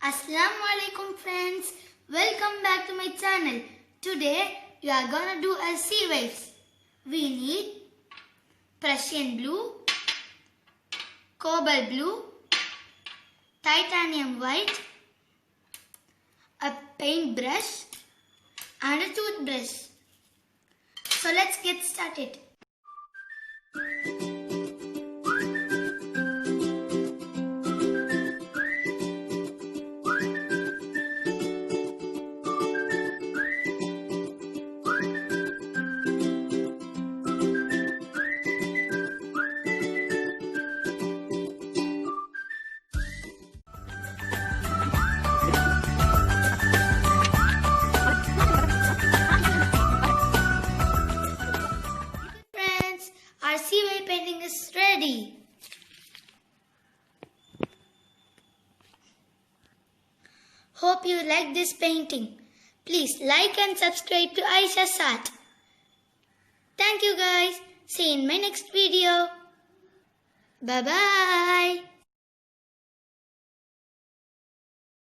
Assalamu alaikum friends, welcome back to my channel. Today we are gonna do a sea waves. We need Prussian blue, cobalt blue, titanium white, a paintbrush and a toothbrush. So let's get started. Friends, our sea wave painting is ready. Hope you like this painting. Please like and subscribe to Aisha's Art. Thank you guys. See you in my next video. Bye bye.